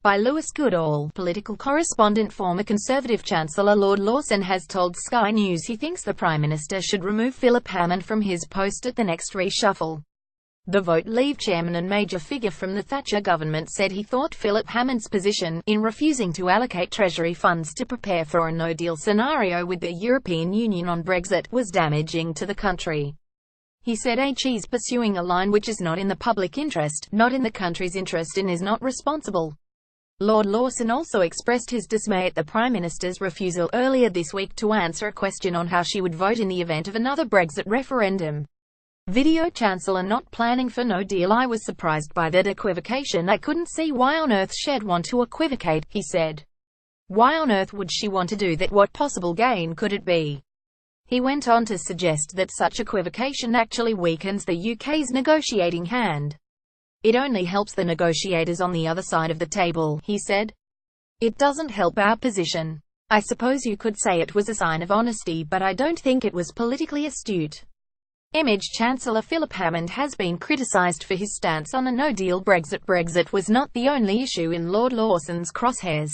By Lewis Goodall, political correspondent. Former Conservative Chancellor Lord Lawson has told Sky News he thinks the Prime Minister should remove Philip Hammond from his post at the next reshuffle. The Vote Leave chairman and major figure from the Thatcher government said he thought Philip Hammond's position, in refusing to allocate Treasury funds to prepare for a no-deal scenario with the European Union on Brexit, was damaging to the country. He said he's pursuing a line which is not in the public interest, not in the country's interest, and is not responsible. Lord Lawson also expressed his dismay at the Prime Minister's refusal earlier this week to answer a question on how she would vote in the event of another Brexit referendum. Video Chancellor not planning for no deal. I was surprised by that equivocation. I couldn't see why on earth she'd want to equivocate, he said. Why on earth would she want to do that? What possible gain could it be? He went on to suggest that such equivocation actually weakens the UK's negotiating hand. It only helps the negotiators on the other side of the table, he said. It doesn't help our position. I suppose you could say it was a sign of honesty, but I don't think it was politically astute. Image Chancellor Philip Hammond has been criticised for his stance on a no-deal Brexit. Brexit was not the only issue in Lord Lawson's crosshairs.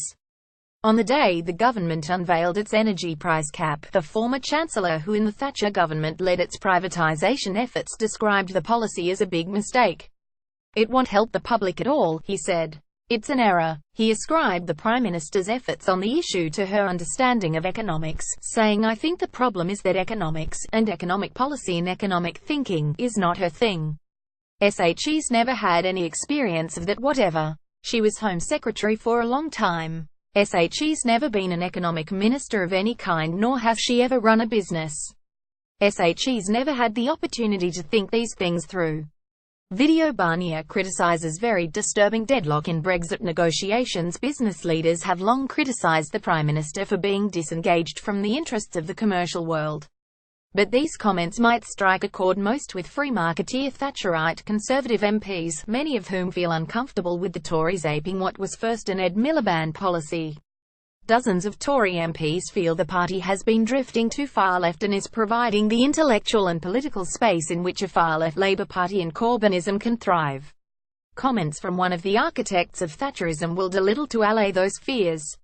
On the day the government unveiled its energy price cap, the former Chancellor, who in the Thatcher government led its privatisation efforts, described the policy as a big mistake. It won't help the public at all, he said. It's an error. He ascribed the Prime Minister's efforts on the issue to her understanding of economics, saying, I think the problem is that economics, and economic policy and economic thinking, is not her thing. She's never had any experience of that whatever. She was Home Secretary for a long time. She's never been an economic minister of any kind, nor has she ever run a business. She's never had the opportunity to think these things through. Video Barnier criticizes very disturbing deadlock in Brexit negotiations. Business leaders have long criticized the Prime Minister for being disengaged from the interests of the commercial world. But these comments might strike a chord most with free marketeer Thatcherite Conservative MPs, many of whom feel uncomfortable with the Tories aping what was first an Ed Miliband policy. Dozens of Tory MPs feel the party has been drifting too far left and is providing the intellectual and political space in which a far-left Labour Party and Corbynism can thrive. Comments from one of the architects of Thatcherism will do little to allay those fears.